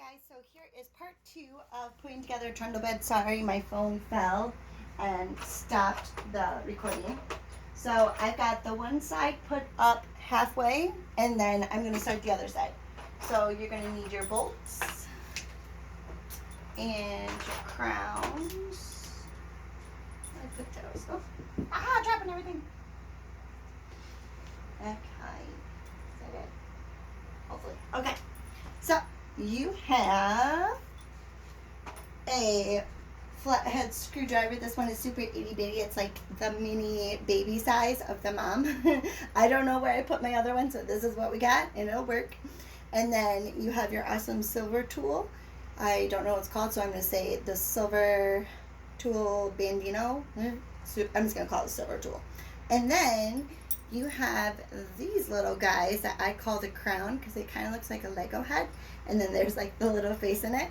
Guys, so here is part 2 of putting together a trundle bed. Sorry, my phone fell and stopped the recording. So I've got the one side put up halfway, and then I'm going to start the other side. So you're going to need your bolts and your crowns. I put those. Oh, dropping everything. Okay. Is that it? Hopefully. Okay. So you have a flathead screwdriver. This one is super itty bitty. It's like the mini baby size of the mom. I don't know where I put my other one, so this is what we got, and it'll work. And then you have your awesome silver tool. I don't know what it's called, so I'm going to say the silver tool bandino. I'm just going to call it the silver tool. And then you have these little guys that I call the crown because it kind of looks like a Lego head. And then there's like the little face in it.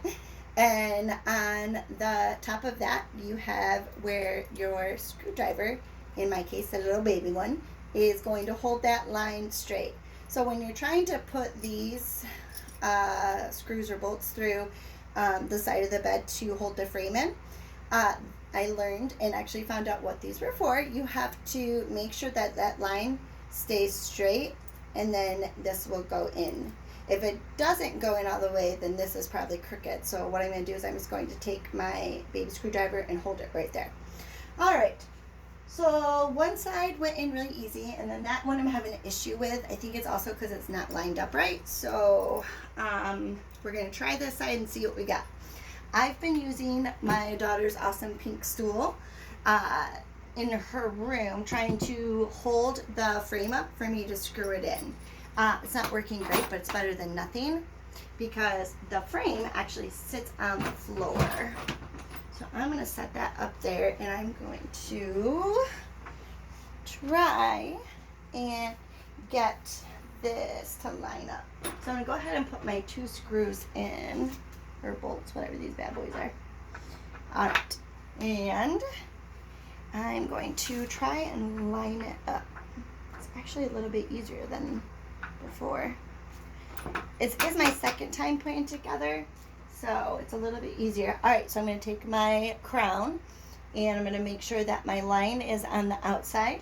And on the top of that, you have where your screwdriver, in my case, the little baby one, is going to hold that line straight. So when you're trying to put these screws or bolts through the side of the bed to hold the frame in, I learned and actually found out what these were for. You have to make sure that that line stays straight, and then this will go in. If it doesn't go in all the way, then this is probably crooked. So what I'm going to do is I'm just going to take my baby screwdriver and hold it right there. All right. So one side went in really easy, and then that one I'm having an issue with. I think it's also because it's not lined up right. So we're going to try this side and see what we got. I've been using my daughter's awesome pink stool in her room, trying to hold the frame up for me to screw it in. It's not working great, but it's better than nothing because the frame actually sits on the floor. So I'm going to set that up there, and I'm going to try and get this to line up. So I'm going to go ahead and put my 2 screws in, or bolts, whatever these bad boys are. All right, and I'm going to try and line it up. It's actually a little bit easier than before. It is my second time putting it together, so it's a little bit easier. All right, so I'm going to take my crown, and I'm going to make sure that my line is on the outside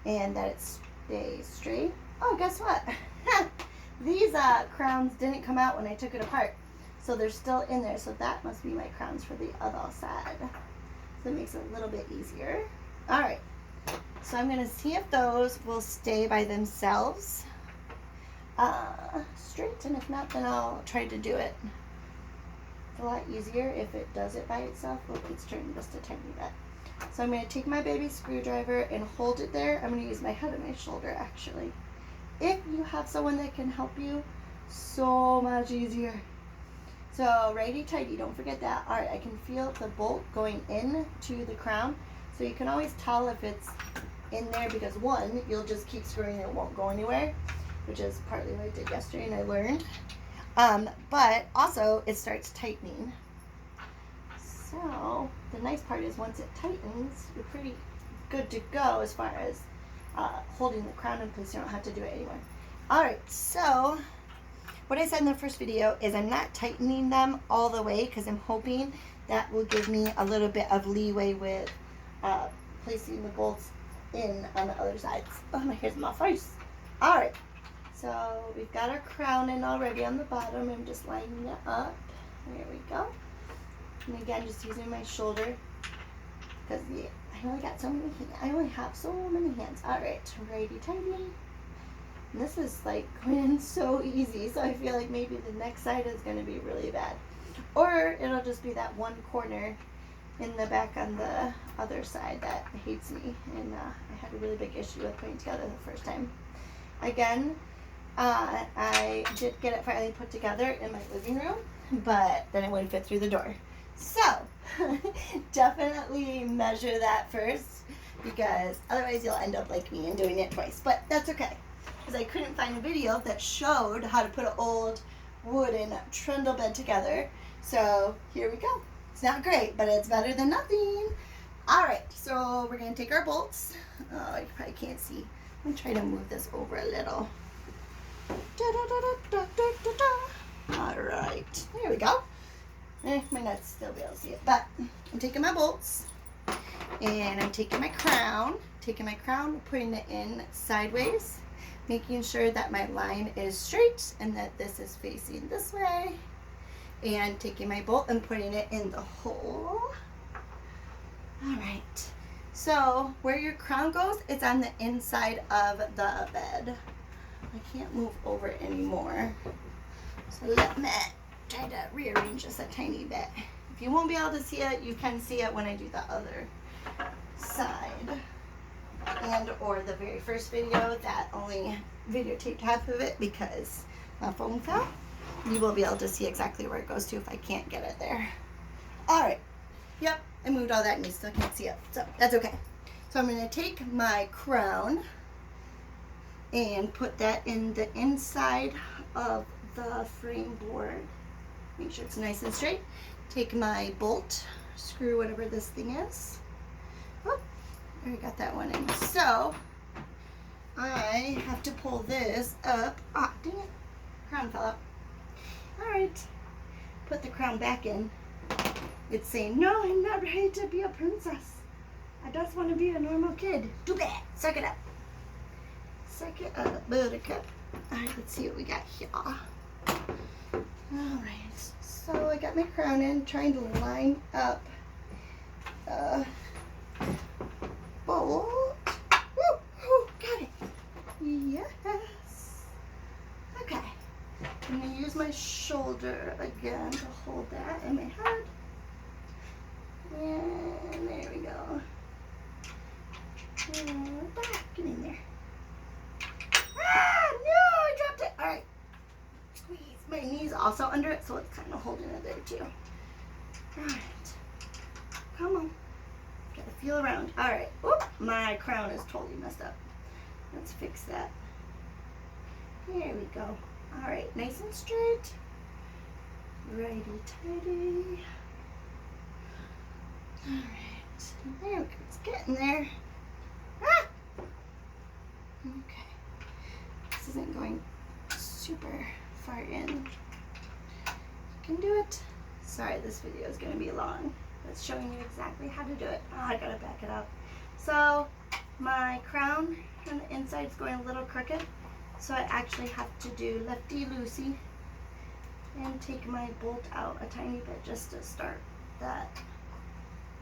and that it stays straight. Oh, guess what? These crowns didn't come out when I took it apart. So they're still in there, so that must be my crowns for the other side. So it makes it a little bit easier. All right, so I'm gonna see if those will stay by themselves straight, and if not, then I'll try to do it. It's a lot easier if it does it by itself. Look, it's turning just a tiny bit. So I'm gonna take my baby screwdriver and hold it there. I'm gonna use my head and my shoulder, actually. If you have someone that can help you, so much easier. So righty-tighty, don't forget that. All right, I can feel the bolt going in to the crown. So you can always tell if it's in there because, one, you'll just keep screwing and it won't go anywhere, which is partly what I did yesterday and I learned. But also, it starts tightening. So the nice part is once it tightens, you're pretty good to go as far as holding the crown in place. You don't have to do it anymore. All right, so what I said in the first video is I'm not tightening them all the way because I'm hoping that will give me a little bit of leeway with placing the bolts in on the other sides. Oh, my hair's in my face. All right, so we've got our crown in already on the bottom. I'm just lining it up. There we go. And again, just using my shoulder because I only got so many hands. I only have so many hands. All right, righty-tighty. And this is like going in so easy, so I feel like maybe the next side is going to be really bad. Or it'll just be that one corner in the back on the other side that hates me. And I had a really big issue with putting together the first time. Again, I did get it finally put together in my living room, but then it wouldn't fit through the door. So, definitely measure that first, because otherwise you'll end up like me and doing it twice. But that's okay, because I couldn't find a video that showed how to put an old wooden trundle bed together. So here we go. It's not great, but it's better than nothing. All right, so we're going to take our bolts. Oh, you probably can't see. I'm going to try to move this over a little. Da, da, da, da, da, da, da. All right, there we go. Might not still be able to see it, but I'm taking my bolts and I'm taking my crown, putting it in sideways, making sure that my line is straight and that this is facing this way, and taking my bolt and putting it in the hole. All right, so where your crown goes, it's on the inside of the bed. I can't move over it anymore, so let me try to rearrange this a tiny bit. If you won't be able to see it, you can see it when I do the other side, and or the very first video that only videotaped half of it because my phone fell. You will be able to see exactly where it goes to if I can't get it there. All right, yep, I moved all that and you still can't see it, so that's okay. So I'm going to take my crown and put that in the inside of the frame board. Make sure it's nice and straight. Take my bolt, screw whatever this thing is. Oh, I already got that one in. So I have to pull this up. Ah, dang it, crown fell out. All right, put the crown back in. It's saying, no, I'm not ready to be a princess. I just want to be a normal kid. Too bad. Suck it up. Suck it up, buttercup. All right, let's see what we got here. All right, so I got my crown in, trying to line up the bolt. Woo, got it. Yes. Okay, I'm gonna use my shoulder again to hold that in my head. And there we go. And back, get in there. Ah, no, I dropped it. All right, squeeze. My knee's also under it, so it's kind of holding it there too. All right, come on. Gotta feel around. All right. Oop, my crown is totally messed up. Let's fix that. There we go. All right, nice and straight. Righty tighty. All right, there we go. It's getting there. Ah! Okay. This isn't going super far in. You can do it. Sorry, this video is going to be long. It's showing you exactly how to do it. Oh, I gotta back it up. So my crown on the inside is going a little crooked, so I actually have to do lefty-loosey and take my bolt out a tiny bit just to start that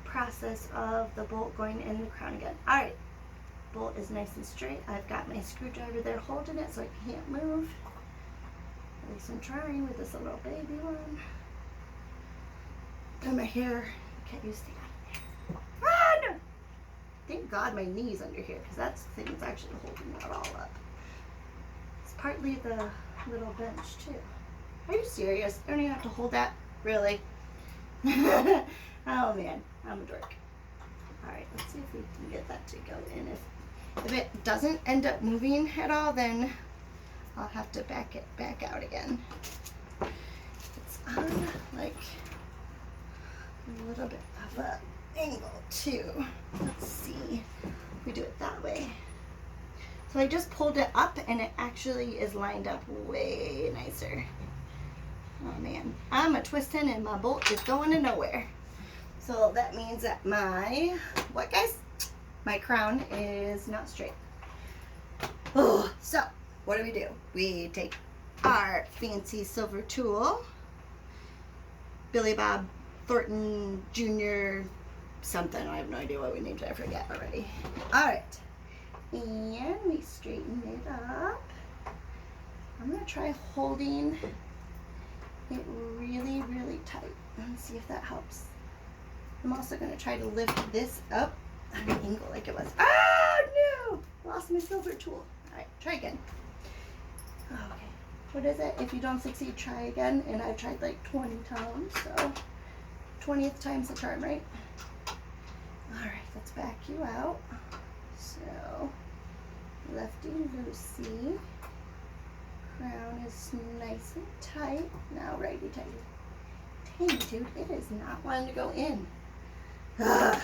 process of the bolt going in the crown again. All right, bolt is nice and straight. I've got my screwdriver there holding it so I can't move. At least I'm trying with this little baby one. And my hair, can't use that. Ah, no! Thank God my knee's under here, because that thing's actually holding that all up. It's partly the little bench too. Are you serious? I don't even have to hold that? Really? Oh man, I'm a dork. Alright, let's see if we can get that to go in. If it doesn't end up moving at all, then I'll have to back it back out again. It's on like a little bit of an angle too. Let's see if we do it that way. So I just pulled it up and it actually is lined up way nicer. Oh man, I'm a twisting and my bolt is going to nowhere. So that means that my, what guys? My crown is not straight. Oh, so what do? We take our fancy silver tool, Billy Bob Thornton Jr. something. I have no idea what we named it. I forget already. All right. And we straighten it up. I'm going to try holding it really, really tight and see if that helps. I'm also going to try to lift this up at an angle like it was. Oh, no! Lost my silver tool. All right, try again. Okay. What is it? If you don't succeed, try again. And I've tried like 20 times, so 20th time's the charm, right? All right, let's back you out. So, lefty-loosey. Crown is nice and tight. Now righty-tighty. Dang, dude, it is not wanting to go in. Ugh.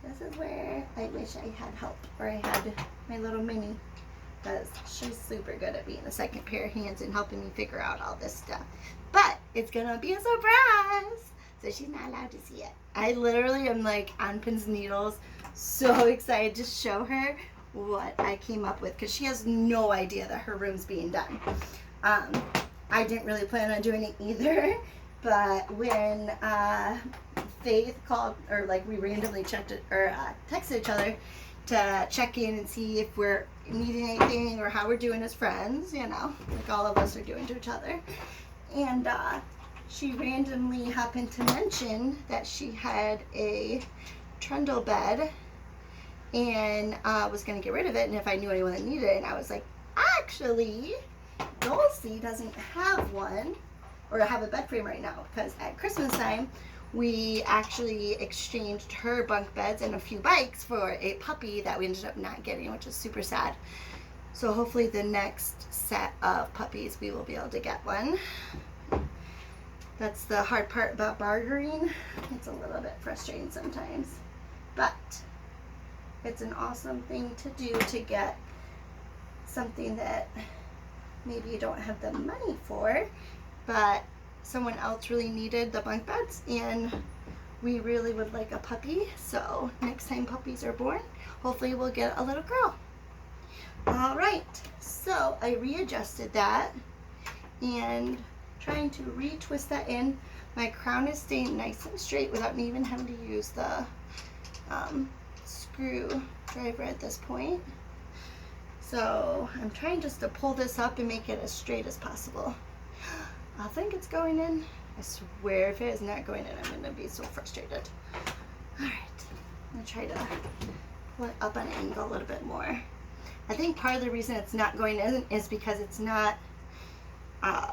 This is where I wish I had help, or I had my little mini because she's super good at being a second pair of hands and helping me figure out all this stuff. But it's gonna be a surprise, so she's not allowed to see it. I literally am like on pins and needles, so excited to show her what I came up with, because she has no idea that her room's being done. I didn't really plan on doing it either, but when Faith called, or like we randomly checked it, or texted each other to check in and see if we're needing anything or how we're doing as friends, you know, like all of us are doing to each other. And she randomly happened to mention that she had a Trundle bed and was going to get rid of it, and if I knew anyone that needed it. And I was like, actually, Dulcie doesn't have one, or have a bed frame right now, because at Christmas time we actually exchanged her bunk beds and a few bikes for a puppy that we ended up not getting, which is super sad. So hopefully the next set of puppies we will be able to get one. That's the hard part about bartering. It's a little bit frustrating sometimes, but it's an awesome thing to do to get something that maybe you don't have the money for, but someone else really needed the bunk beds, and we really would like a puppy. So next time puppies are born, hopefully we'll get a little girl. All right, so I readjusted that and trying to retwist that in. My crown is staying nice and straight without me even having to use the screwdriver at this point. So I'm trying just to pull this up and make it as straight as possible. I think it's going in. I swear if it is not going in, I'm going to be so frustrated. All right, I'm going to try to pull it up on an angle a little bit more. I think part of the reason it's not going in is because it's not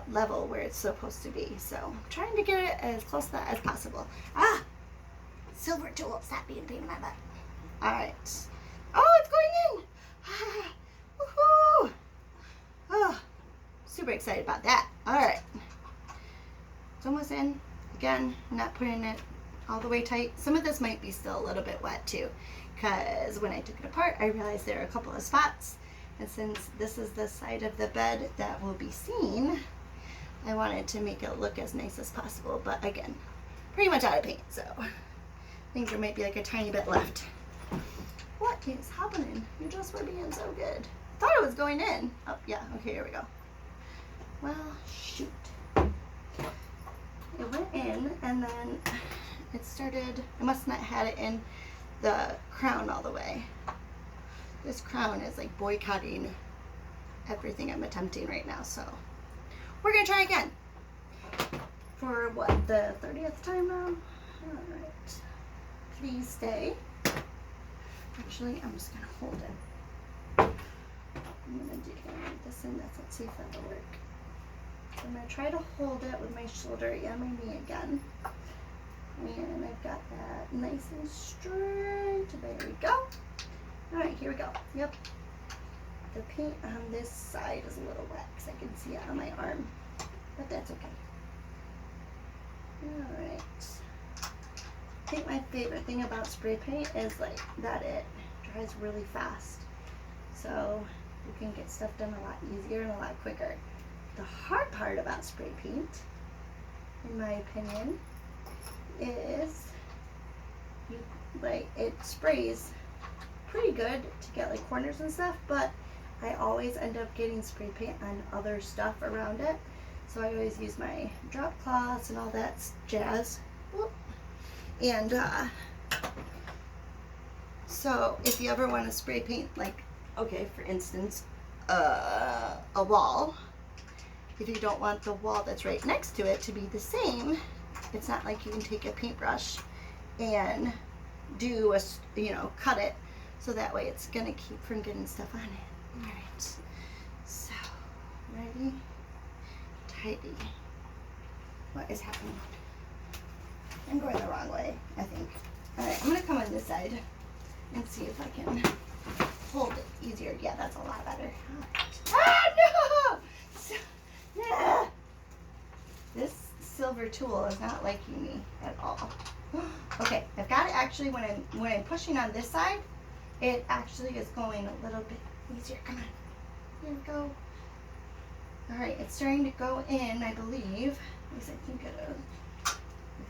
level where it's supposed to be. So I'm trying to get it as close to that as possible. Ah! Silver tool, stop being a pain in my butt. All right. Oh, it's going in! Ah, woohoo! Oh, super excited about that. All right. It's almost in. Again, I'm not putting it all the way tight. Some of this might be still a little bit wet too, because when I took it apart, I realized there are a couple of spots. And since this is the side of the bed that will be seen, I wanted to make it look as nice as possible. But again, pretty much out of paint, so I think there might be like a tiny bit left. What is happening? You just were being so good. Thought it was going in. Oh, yeah. Okay, here we go. Well, shoot. It went in, and then it started, I must not had it in the crown all the way. This crown is like boycotting everything I'm attempting right now, so we're gonna try again. For what, the 30th time now? Alright. Please stay. Actually, I'm just gonna hold it. I'm gonna this and this. Let's see if that'll work. So I'm gonna try to hold it with my shoulder and my knee again. And I've got that nice and straight. There we go. Alright, here we go. Yep. The paint on this side is a little wet because I can see it on my arm. But that's okay. Alright. I think my favorite thing about spray paint is like that it dries really fast. So you can get stuff done a lot easier and a lot quicker. The hard part about spray paint, in my opinion, is it sprays pretty good to get like corners and stuff, but I always end up getting spray paint on other stuff around it. So I always use my drop cloths and all that jazz. Whoop. And so if you ever want to spray paint, like, okay, for instance, a wall, if you don't want the wall that's right next to it to be the same, it's not like you can take a paintbrush and do a, cut it so that way it's gonna keep from getting stuff on it. All right, so ready, tidy. What is happening? I'm going the wrong way, I think. All right, I'm gonna come on this side and see if I can hold it easier. Yeah, that's a lot better. Ah, no! Yeah. This silver tool is not liking me at all. Okay, I've got it actually, when I'm pushing on this side, it actually is going a little bit easier. Come on. Here we go. Alright, it's starting to go in, I believe. At least I think it is. If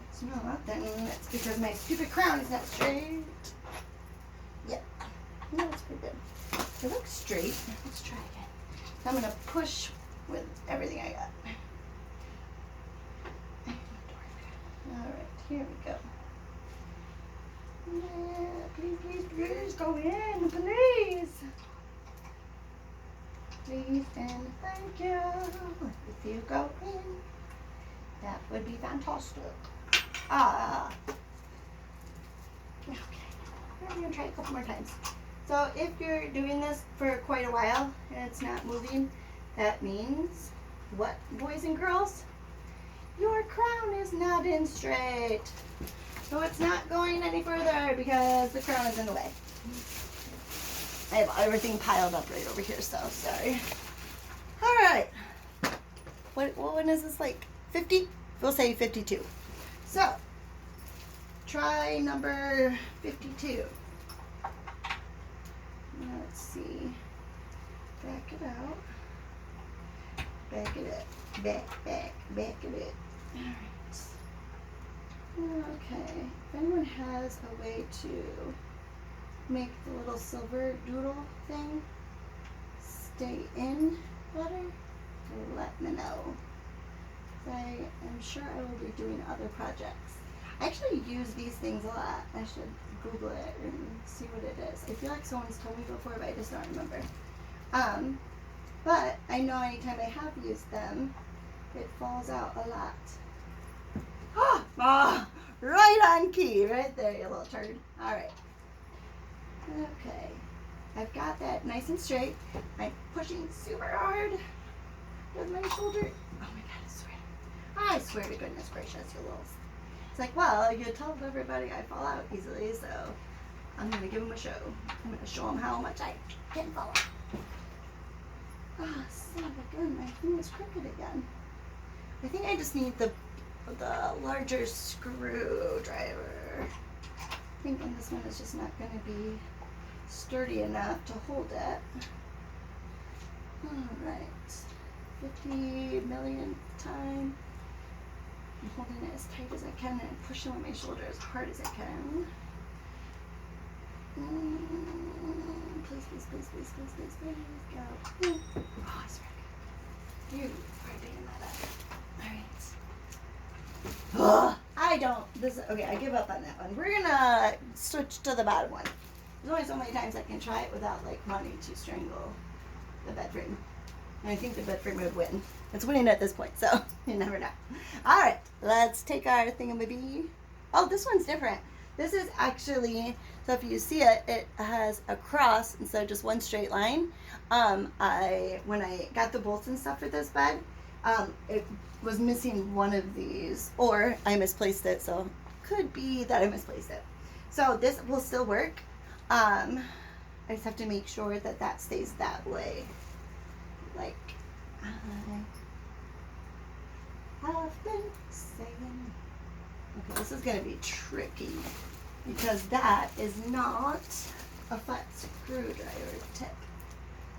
it's not, then it's because my stupid crown is not straight. Yep. No, it's pretty good. It looks straight. Let's try again. So I'm going to push with everything I got. Alright, here we go. Yeah, please, go in, please. Please and thank you. If you go in, that would be fantastic. Okay, I'm gonna try a couple more times. So if you're doing this for quite a while and it's not moving, that means what, boys and girls? Your crown is not in straight. So it's not going any further because the crown is in the way. I have everything piled up right over here, so sorry. Alright. What one is this, like 50? We'll say 52. So, try number 52. Let's see. Back it out. Back it up. Back it up. Alright. Okay. If anyone has a way to make the little silver doodle thing stay in better, let me know. I am sure I will be doing other projects. I actually use these things a lot. I should Google it and see what it is. I feel like someone's told me before, but I just don't remember. But I know anytime I have used them, it falls out a lot. Right on key, right there, you little turd. All right. Okay, I've got that nice and straight. I'm pushing super hard with my shoulder. Oh my God, I swear to goodness gracious, you little. It's like, well, you told everybody I fall out easily, so I'm gonna give them a show. I'm gonna show them how much I can fall out. Ah, son of a gun, my thing is crooked again. I think I just need the larger screwdriver. I think this one is just not gonna be sturdy enough to hold it. Alright, 50 million time. I'm holding it as tight as I can and pushing on my shoulder as hard as I can. Please, go. Oh, I swear to God. You are doing that up. Alright. I don't, okay, I give up on that one. We're gonna switch to the bottom one. There's only so many times I can try it without like wanting to strangle the bed frame. And I think the bed frame would win. It's winning at this point, so you never know. Alright, let's take our thingamabee. Oh, this one's different. This is actually, so if you see it, it has a cross instead of just one straight line. When I got the bolts and stuff for this bed, it was missing one of these, or I misplaced it, so could be that I misplaced it. So this will still work. I just have to make sure that that stays that way. Like I have been saying. Okay, this is going to be tricky because that is not a flat screwdriver tip.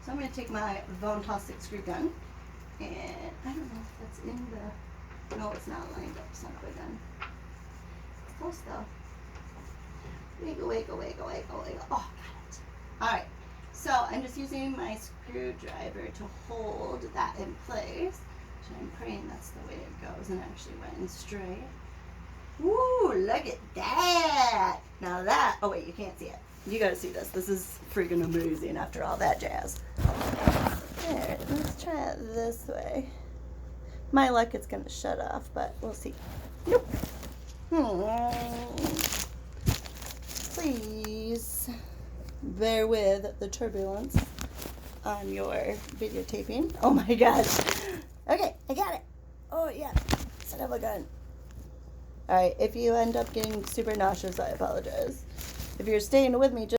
So I'm going to take my Vontastic screw gun, and I don't know if that's in the, no, it's not lined up, son of a gun. It's close though. Wiggle. Oh, got it. Alright, so I'm just using my screwdriver to hold that in place. So I'm praying that's the way it goes and actually went in straight. Woo, look at that. Now that, oh wait, you can't see it. You gotta see this. This is freaking amazing after all that jazz. There, let's try it this way. My luck, it's gonna shut off, but we'll see. Nope. Please bear with the turbulence on your videotaping. Oh my gosh. Okay, I got it. Oh yeah, son of a gun. Alright, if you end up getting super nauseous, I apologize. If you're staying with me, just